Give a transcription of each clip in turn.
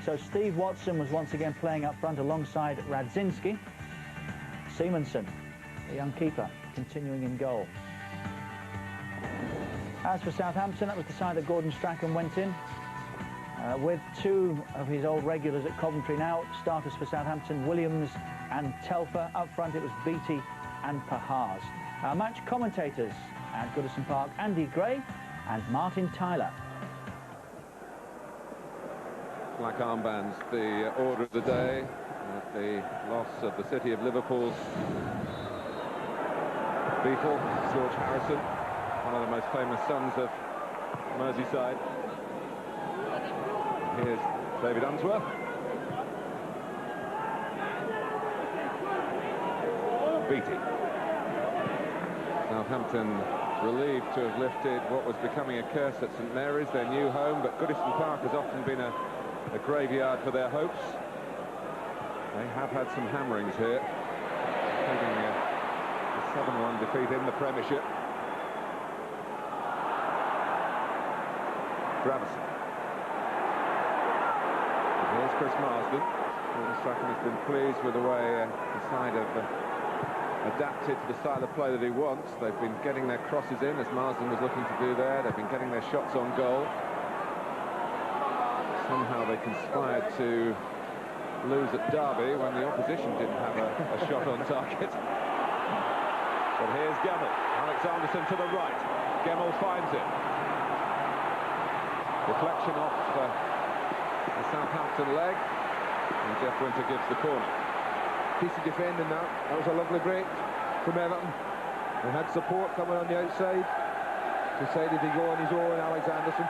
So Steve Watson was once again playing up front alongside Radzinski. Simonsen, the young keeper, continuing in goal. As for Southampton, that was the side that Gordon Strachan went in. With two of his old regulars at Coventry now, starters for Southampton, Williams and Telfer. Up front it was Beattie and Pahars. Our match commentators at Goodison Park, Andy Gray and Martin Tyler. Black armbands, the order of the day, the loss of the city of Liverpool's Beatle, George Harrison, one of the most famous sons of Merseyside. Here's David Unsworth. Beattie. Southampton relieved to have lifted what was becoming a curse at St Mary's, their new home, but Goodison Park has often been a graveyard for their hopes. They have had some hammerings here, including a 7-1 defeat in the Premiership. Gravison. Here's Chris Marsden. Gordon Strachan has been pleased with the way the side have adapted to the style of play that he wants. They've been getting their crosses in, as Marsden was looking to do there. They've been getting their shots on goal. Somehow they conspired to lose at Derby when the opposition didn't have a shot on target. But here's Gemmell. Alexanderson to the right. Gemmell finds it. Deflection off the Southampton leg, and Jeff Winter gives the corner. Decent defending that. That was a lovely break from Everton. They had support coming on the outside. Decided to go on his own, Alexanderson.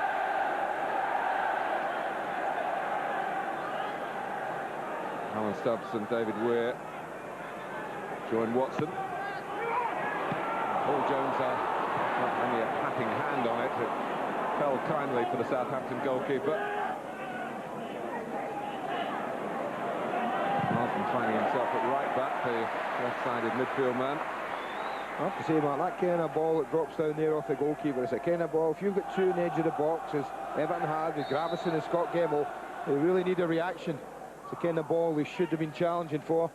Alan Stubbs and David Weir join Watson. Paul Jones not only a patting hand on it, it fell kindly for the Southampton goalkeeper. Marsden finding himself at right back, the left-sided midfield man. I have to say, Mark, that kind of ball that drops down there off the goalkeeper, it's a kind of ball, if you've got two on the edge of the box, as Everton had with Gravison and Scott Gemmell, they really need a reaction. It's the kind of ball they should have been challenging for.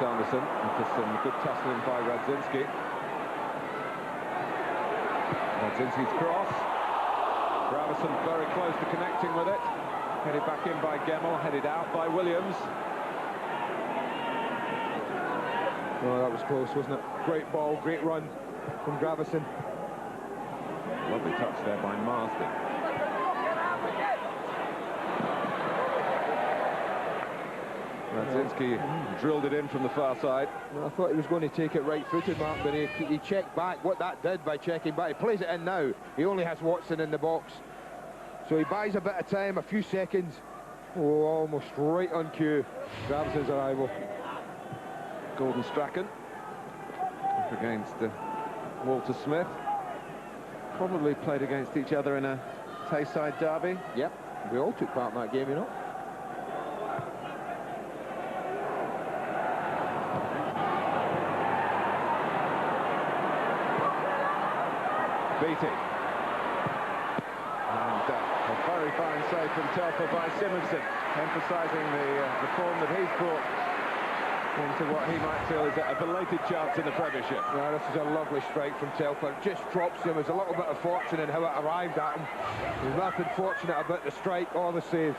Anderson into some good tussling by Radzinski. Radzinski's cross. Gravison very close to connecting with it. Headed back in by Gemmell, headed out by Williams. Oh, that was close, wasn't it? Great ball, great run from Gravison. Lovely touch there by Marsden. Radzinski drilled it in from the far side. Well, I thought he was going to take it right-footed, Mark, but he checked back. What that did by checking back, he plays it in now. He only has Watson in the box. So he buys a bit of time, a few seconds. Oh, almost right on cue. Gravison's arrival. Gordon Strachan up against Walter Smith. Probably played against each other in a Tayside derby. Yep, we all took part in that game, you know. Beattie. And a very fine save from Telfer by Simonsen, emphasising the form that he's brought into what he might feel is a belated chance in the Premiership. Yeah, this is a lovely strike from Telfer. Just drops him. There's a little bit of fortune in how it arrived at him. There's nothing fortunate about the strike or the save.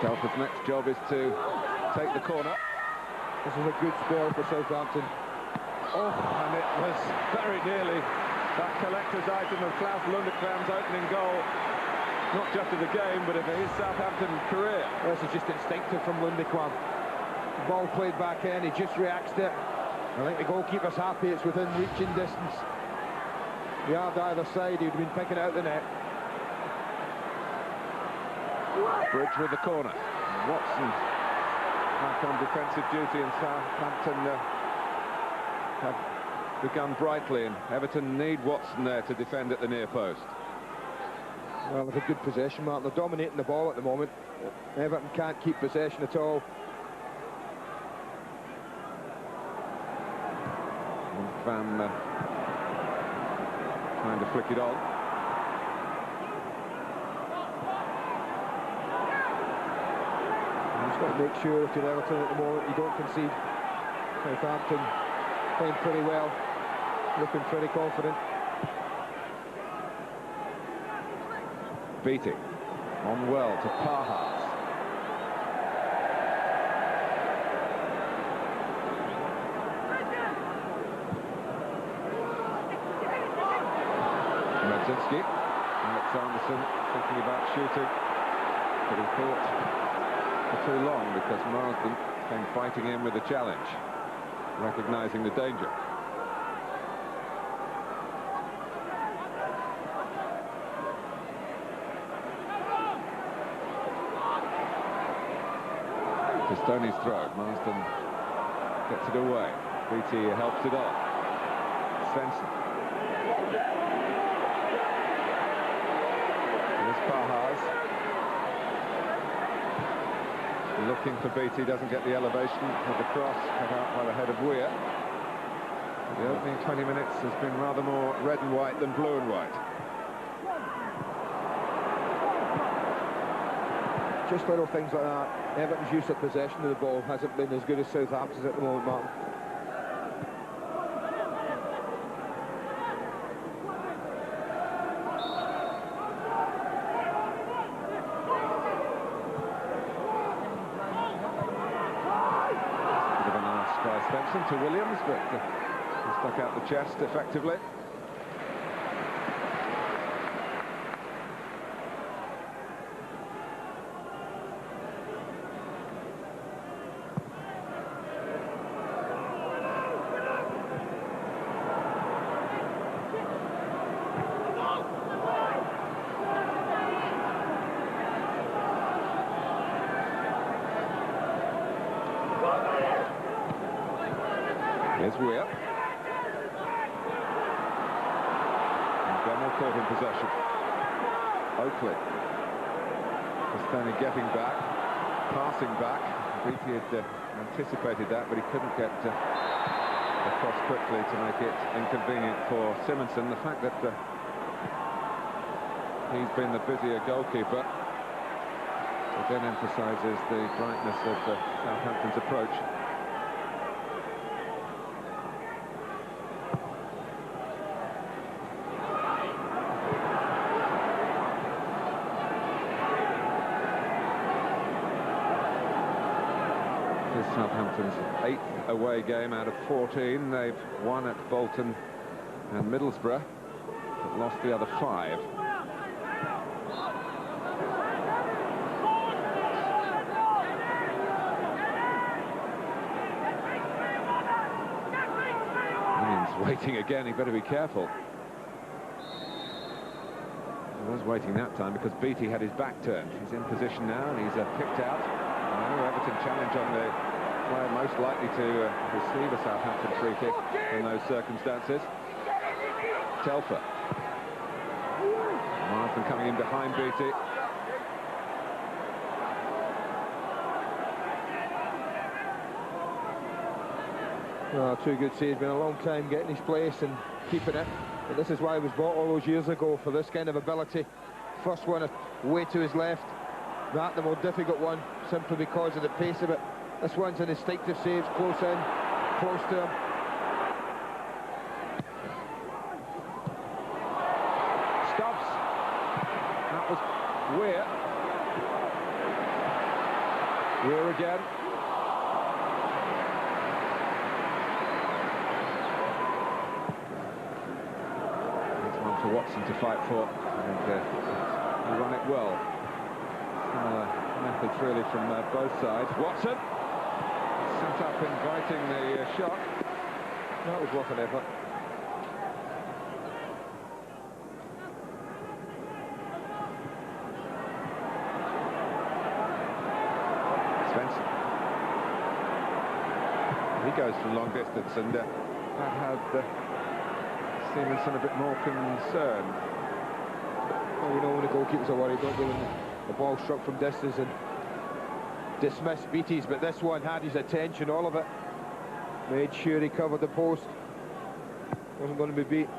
Telfer's next job is to take the corner. This is a good spell for Southampton. Oh, and it was very nearly that collector's item of Klaus Lundekram's opening goal. Not just of the game, but of his Southampton career. This is just instinctive from Lundekram. Ball played back in, he just reacts to it. I think the goalkeeper's happy it's within reaching distance. The yard either side, he'd have been picking it out the net. Bridge with the corner. Watson back on defensive duty, and Southampton have begun brightly, and Everton need Watson there to defend at the near post. Well, they've a good possession, Mark. They're dominating the ball at the moment. Everton can't keep possession at all. Van trying to flick it on. You've just got to make sure if you're Everton at the moment you don't concede. Southampton playing pretty well, looking pretty confident. Beatty on well to Pahas. Radzinski. Alex Anderson thinking about shooting, but he thought for too long because Marsden came fighting in with the challenge, recognising the danger. To Stoney's throw, Marsden gets it away. Beatty helps it on. Svensson. Here's Pahas. Looking for Beatty, doesn't get the elevation with the cross cut out by the head of Weir. The opening 20 minutes has been rather more red and white than blue and white. Just little things like that. Everton's use of possession of the ball hasn't been as good as Southampton's at the moment, Martin. Given a nice by Svensson to Williams, but he stuck out the chest effectively. Here's Weir. And Gemmell caught in possession. Oakley. Castani getting back, passing back. Beatty had anticipated that, but he couldn't get across quickly to make it inconvenient for Simonsen. The fact that he's been the busier goalkeeper again emphasises the brightness of Southampton's approach. Southampton's 8th away game out of 14. They've won at Bolton and Middlesbrough, but lost the other 5. Williams waiting again, he better be careful. He was waiting that time because Beatty had his back turned. He's in position now and he's picked out. Everton challenge on the player most likely to receive a Southampton free kick in those circumstances. Telfer. Marsden coming in behind Beatty. Oh, too good save. Been a long time getting his place and keeping it. But this is why he was bought all those years ago, for this kind of ability. First one way to his left. That the more difficult one, simply because of the pace of it. This one's an instinctive save, close in, close to him. Stops. That was Weir. Weir again. It's one for Watson to fight for, and he won it well. Methods really from both sides. Watson set up inviting the shot. That was worth an effort. Svensson. He goes from long distance, and that had Simonsen a bit more concerned. Well, you know when the goalkeepers are worried, don't they, when the ball struck from distance and dismissed Beatty's, but this one had his attention, all of it. Made sure he covered the post. Wasn't going to be beat.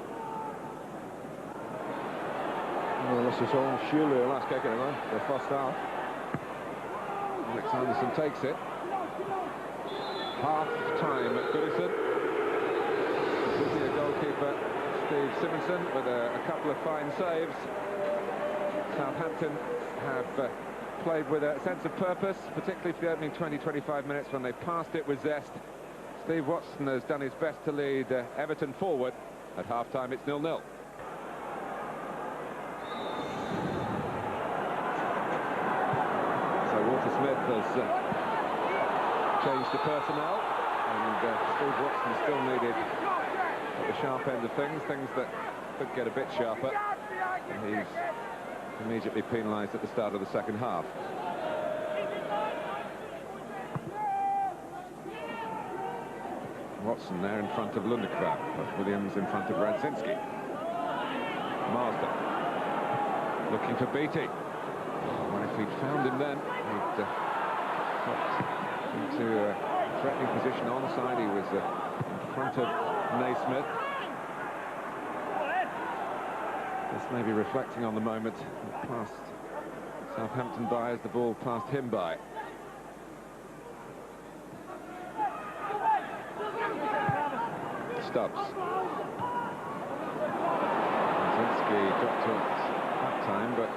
Well, this is all surely the last kick of the first half. Alex Anderson takes it. Half time at Goodison. Busy goalkeeper Steve Simonson with a couple of fine saves. Southampton have played with a sense of purpose, particularly for the opening 20-25 minutes when they passed it with zest. Steve Watson has done his best to lead Everton forward. At half-time, it's 0-0. So Walter Smith has changed the personnel, and Steve Watson still needed at the sharp end of things that could get a bit sharper. And he's immediately penalised at the start of the second half. Watson there in front of Lundekvam, but Williams in front of Radzinski. Marsden looking for Beattie. Well, if he'd found him then, he'd got into a threatening position onside. He was in front of Naismith. This may be reflecting on the moment that passed Southampton by as the ball passed him by. Stubbs. Radzinski got to it that time, but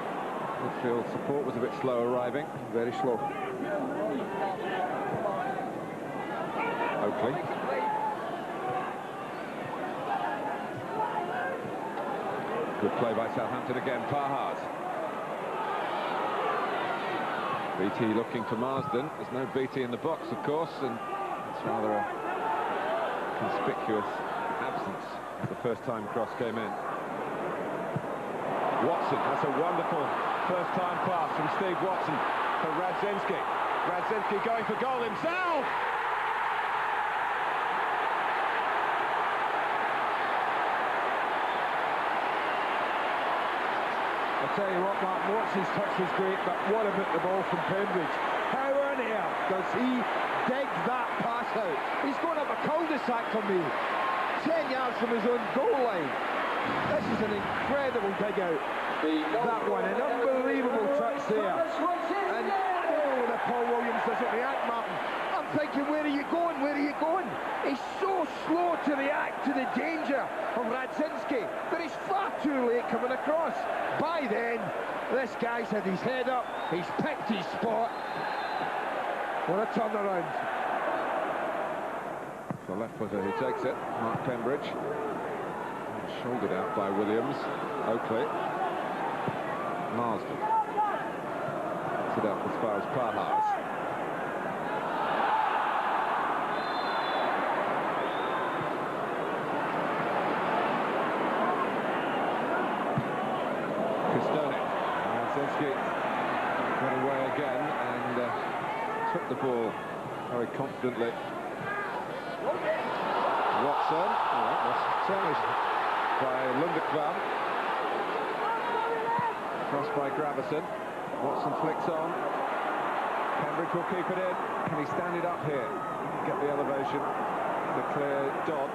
midfield support was a bit slow arriving. Very slow. Oakley. Good play by Southampton again. Pahars. Beattie looking for Marsden. There's no Beattie in the box, of course, and it's rather a conspicuous absence as the first time cross came in. Watson, that's a wonderful first time pass from Steve Watson for Radzinski. Radzinski going for goal himself! I'll tell you what, Mark, Watson's touch was great, but what about the ball from Pembridge? How on earth does he dig that pass out? He's going up a cul-de-sac for me, 10 yards from his own goal line. This is an incredible dig out. That one, an unbelievable touch there. And oh, the Paul Williams doesn't react, Martin. I'm thinking, where are you going? Where are you going? He's so slow to react to the danger of Radzinski, but he's far too late coming across. By then, this guy's had his head up, he's picked his spot. What a turnaround. The left footer who takes it, Mark Pembridge. Shouldered out by Williams. Oakley. Marsden. Puts it up as far as Pahars. Radzinski got away again and took the ball very confidently. Watson, challenged by Lundekvam. Crossed by Gravison. Watson flicks on. Pembridge will keep it in. Can he stand it up here? Get the elevation, the clear dot.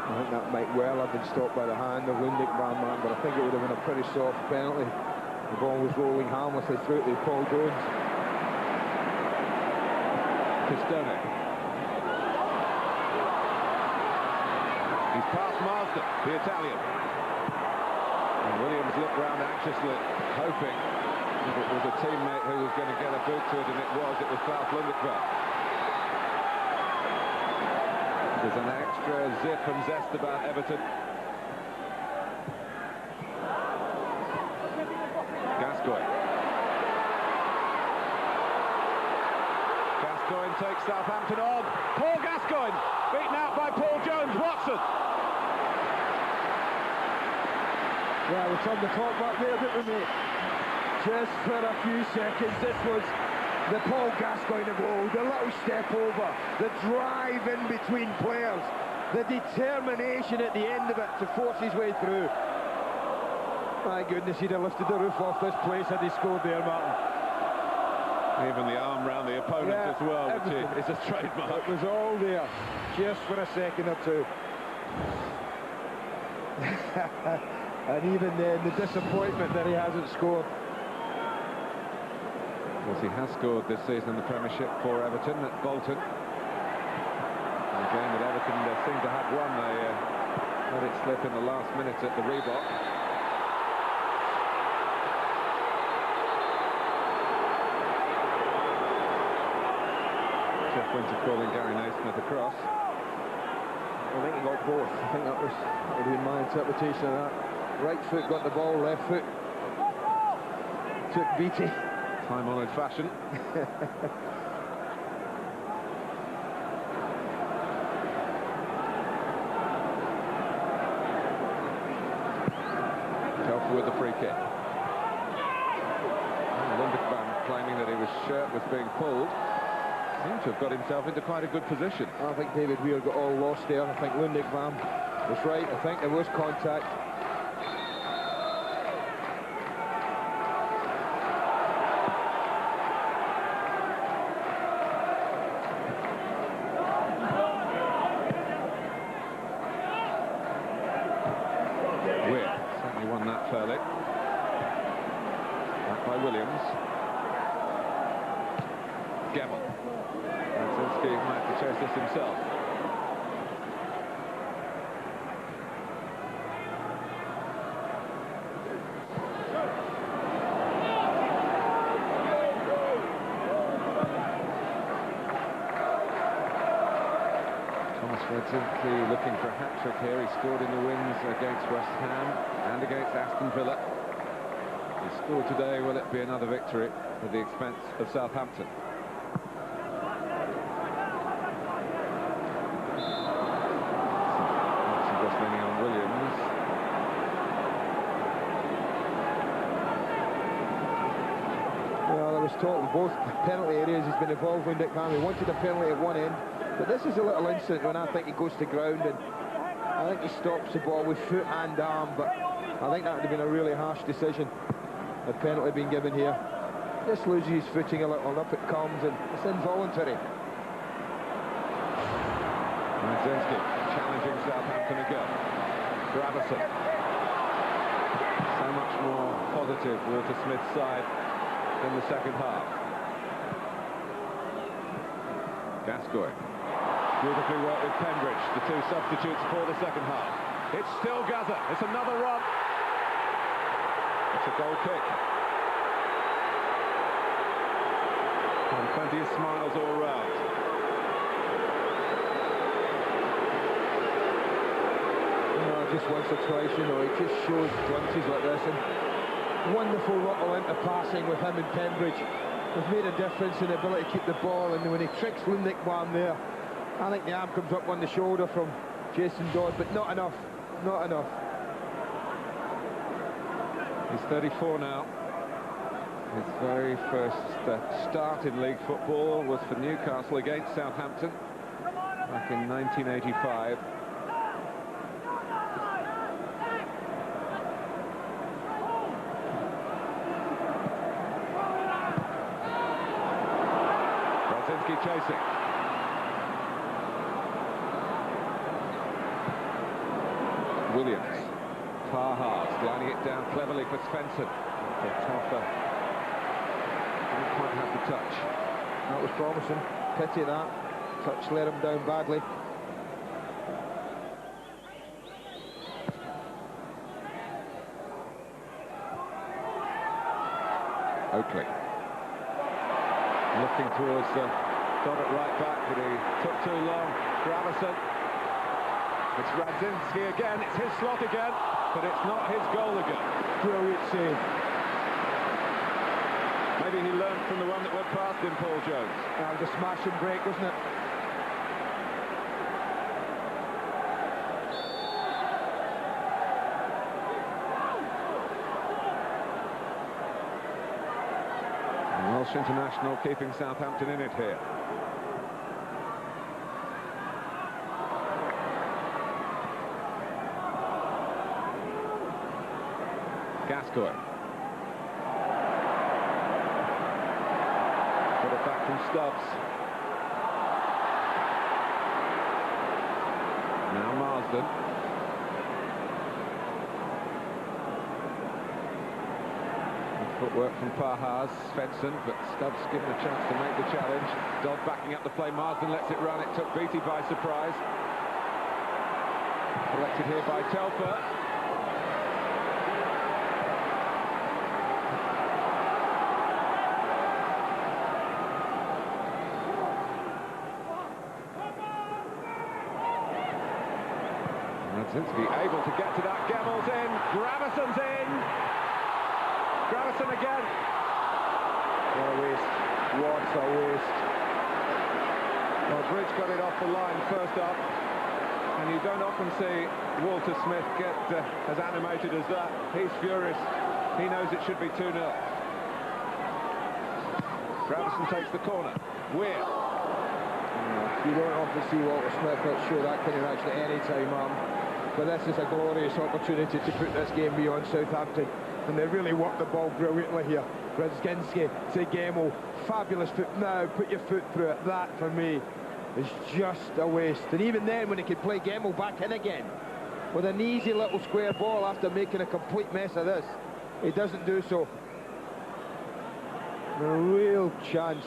I think that might well have been stopped by the hand of Lundekvam, man, but I think it would have been a pretty soft penalty. The ball was rolling harmlessly through to Paul Jones. Pistone. He's past Marsden, the Italian. And Williams looked round anxiously, hoping if it was a teammate who was going to get a boot to it, and it was Klaus Lundekvam. There's an extra zip and zest about Everton. Gascoigne. Gascoigne takes Southampton on. Paul Gascoigne beaten out by Paul Jones. Watson. Well, it's on the clock back there, didn't we, mate? Just for a few seconds, this was the Paul Gascoigne goal, the little step over, the drive in between players, the determination at the end of it to force his way through. My goodness, he'd have lifted the roof off this place had he scored there, Martin. Even the arm round the opponent as well, which is a trademark. It was all there, just for a second or two. And even then, the disappointment that he hasn't scored. Of course, he has scored this season in the Premiership for Everton at Bolton. And a game that Everton seemed to have won. They let it slip in the last minute at the Reebok. Winter calling Gary Nason at the cross. I think he got both. I think that would have been my interpretation of that. Right foot got the ball, left foot took Beattie. Time-honoured fashion. Telfer with the free kick. Lundekvam claiming that his shirt was being pulled. Seemed to have got himself into quite a good position. I think David Weir got all lost there. I think Lundekvam was right. I think there was contact. Weir certainly won that fairly. Back by Williams. Gemmell. Radzinski might have to chase this himself. Thomas Radzinski looking for a hat-trick here. He scored in the wins against West Ham and against Aston Villa. He scored today. Will it be another victory at the expense of Southampton? Leaning on Williams. Well, I was talking both penalty areas he's been involved in. Dick Van. He wanted a penalty at one end, but this is a little incident when I think he goes to ground and I think he stops the ball with foot and arm, but I think that would have been a really harsh decision. A penalty being given here. Just loses his footing a little, and up it comes, and it's involuntary. Radzinski challenging Southampton again. Gravison. So much more positive Walter Smith's side in the second half. Gascoigne. Beautifully worked with Pembridge, the two substitutes for the second half. It's still Gaza. It's another run. It's a goal kick. And plenty of smiles all round. Just once or twice, you know, it just shows glimpses like this, and wonderful rattle into passing with him and Pembridge has made a difference in the ability to keep the ball, and when he tricks Lundekvam there, I think the arm comes up on the shoulder from Jason Dodd, but not enough, not enough. He's 34 now. His very first start in league football was for Newcastle against Southampton back in 1985. Chasing. Williams. Farhars lining it down cleverly for Svensson. Telfer didn't quite have the touch. That was promising. Pity that. Touch let him down badly. Oakley. Looking towards Dodd at right back, but he took too long. Gravison. It's Radzinski again, it's his slot again, but it's not his goal again. Brilliant save. Maybe he learned from the one that went past him, Paul Jones. That was a smash and break, wasn't it? Welsh international keeping Southampton in it here. Gascoigne. Got it back from Stubbs. Now Marsden. Footwork from Pahars, Svensson, but Stubbs given a chance to make the challenge. Dodd backing up the play, Marsden lets it run, it took Beattie by surprise. Collected here by Telfer. Radzinski able to get to that, Gemmell's in, Graveson's in! Gravesson again. What a waste. What a waste. Well, Bridge got it off the line first up, and you don't often see Walter Smith get as animated as that. He's furious. He knows it should be 2-0. Gravesson takes the corner. Weir. You don't often see Walter Smith show that kind of action at any time, but this is a glorious opportunity to put this game beyond Southampton. And they really work the ball brilliantly here. Radzinski to Gemmell, fabulous foot. Now put your foot through it. That for me is just a waste. And even then, when he could play Gemmell back in again with an easy little square ball after making a complete mess of this, he doesn't do so. A real chance.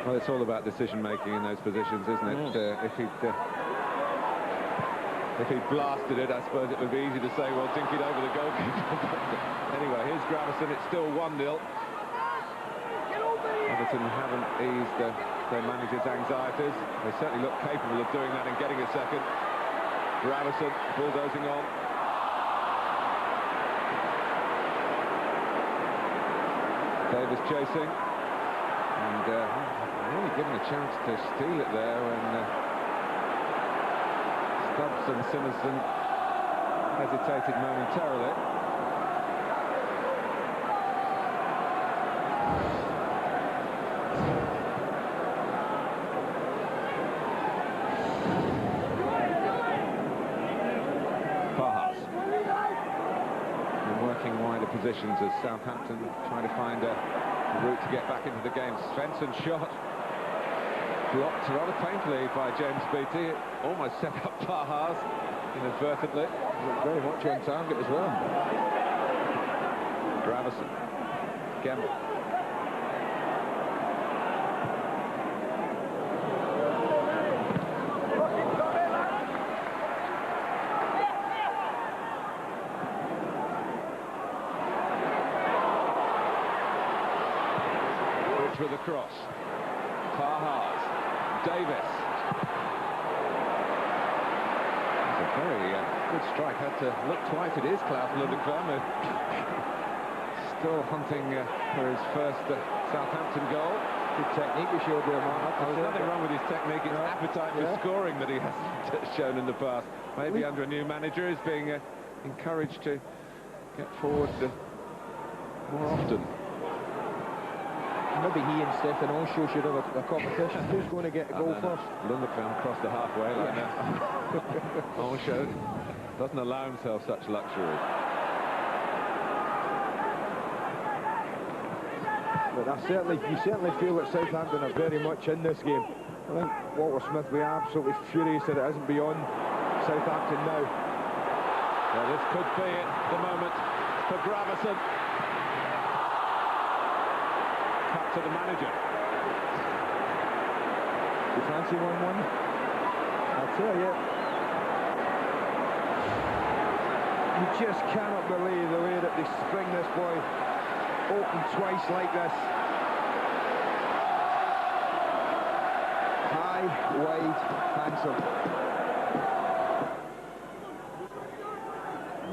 Well, it's all about decision-making in those positions, isn't it? If he'd blasted it, I suppose it would be easy to say, well, dink it over the goalkeeper. Anyway, here's Gravesson. It's still 1-0. Everton haven't eased their manager's anxieties. They certainly look capable of doing that and getting a second. Gravesson bulldozing on. Davis chasing. And really given a chance to steal it there when Stubbs and Simonson hesitated momentarily. Pahars. And working wider positions as Southampton trying to find a route to get back into the game. Svensson shot blocked rather painfully by James Beattie. It almost set up Pahars inadvertently. Very much on target as well. Gravesson. Gemmell. With a cross. Pahars. Davis. It's a very good strike. Had to look twice at his Klaus Lundekvam. Still hunting for his first Southampton goal. Good technique he showed there, Mark. There's nothing wrong with his technique. It's appetite for scoring that he hasn't shown in the past. Maybe under a new manager he's being encouraged to get forward more often. Maybe he and Stefan Osho should have a competition. Who's going to get a goal first? Lundekvam crossed the halfway like that. Osho doesn't allow himself such luxury. But you certainly feel that Southampton are very much in this game. I think Walter Smith will be absolutely furious that it isn't beyond Southampton now. Well, this could be it, the moment for Gravesson. Cut to the manager. You fancy 1-1? I'll tell you. You just cannot believe the way that they string this boy open twice like this. High, wide, handsome.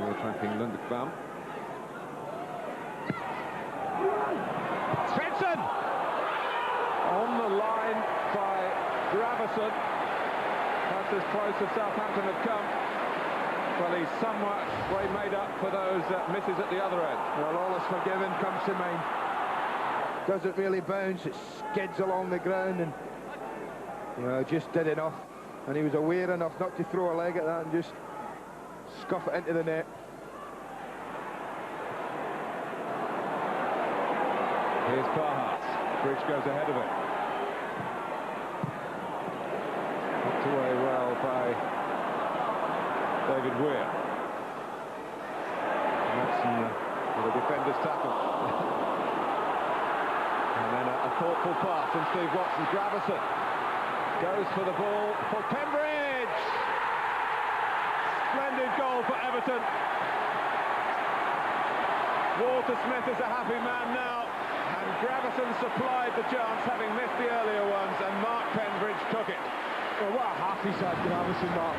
We're tracking Lundekvam. Svensson! On the line by Gravesson. That's as close as Southampton have come. Well, he's somewhat way made up for those misses at the other end. Well, all is forgiven comes to mind. Doesn't really bounce, it skids along the ground and just did enough. And he was aware enough not to throw a leg at that and just scuff it into the net. Here's Parhas. Bridge goes ahead of it. Knocked away well by David Weir. Watson with a defender's tackle. And then a thoughtful pass from Steve Watson. Gravison goes for the ball for Pembridge. Splendid goal for Everton. Walter Smith is a happy man now, and Gravison supplied the chance, having missed the earlier ones, and Mark Pembridge took it. Well, what a half he's had, Gravison, Mark.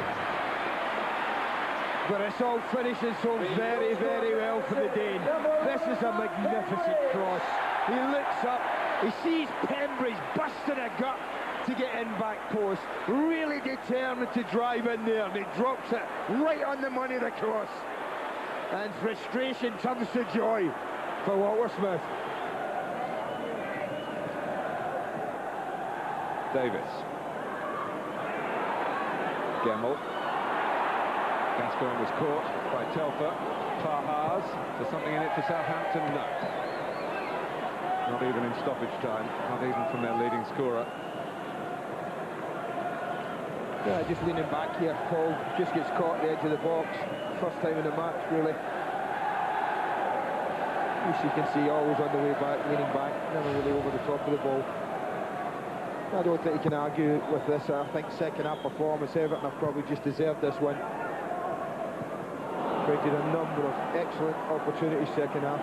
But it's all finishing so very, very well for the Dane. This is a magnificent cross. He looks up, he sees Pembridge busting a gut to get in back post, really determined to drive in there, and he drops it right on the money, the cross. And frustration turns to joy for Walter Smith. Davis. Gemmell. Gascoigne was caught by Telfer. Parhas. Is there something in it for Southampton? No. Not even in stoppage time. Not even from their leading scorer. Yeah, just leaning back here, Paul just gets caught at the edge of the box. First time in the match, really. As you can see, always on the way back, leaning back, never really over the top of the ball. I don't think you can argue with this. I think second half performance, Everton have probably just deserved this win. Created a number of excellent opportunities second half.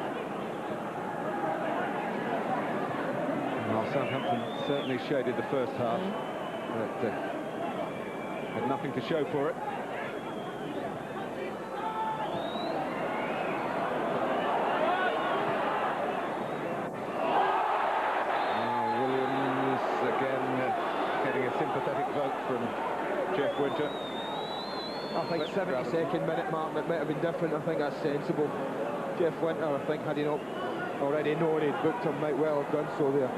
Well, Southampton certainly shaded the first half, but had nothing to show for it. Williams again getting a sympathetic vote from Jeff Winter. I think 72nd minute, Mark, it might have been different. I think that's sensible. Jeff Winter, I think, had he not already known he'd booked him, might well have done so there.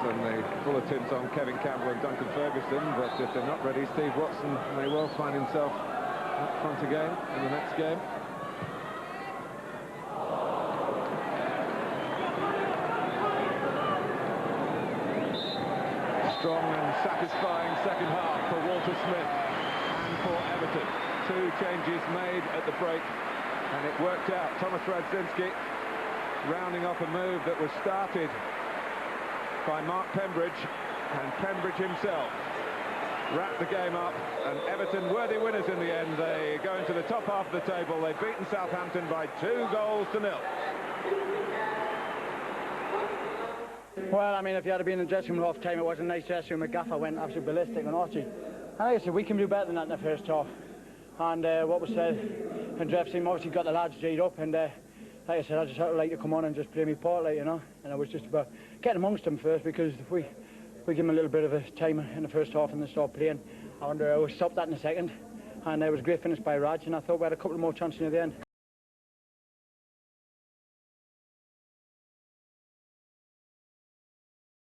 And the bulletins on Kevin Campbell and Duncan Ferguson, but if they're not ready, Steve Watson may well find himself up front again in the next game. Strong and satisfying second half for Walter Smith and for Everton. Two changes made at the break, and it worked out. Thomas Radzinski rounding off a move that was started by Mark Pembridge, and Pembridge himself wrapped the game up, and Everton worthy winners in the end. They go into the top half of the table. They've beaten Southampton by 2-0. Well, I mean, if you had been in the dressing room half time, it wasn't a nice dressing room. McGaffey went absolutely ballistic on Archie. And like I said, we can do better than that in the first half. And what was said in dressing room, obviously got the lads G'd up, and like I said, I just had to like to come on and just play my part, like, you know. And it was just about getting amongst them first, because if we give them a little bit of a time in the first half and they start playing, I wonder we stopped that in the second. And it was a great finish by Raj, and I thought we had a couple more chances near the end.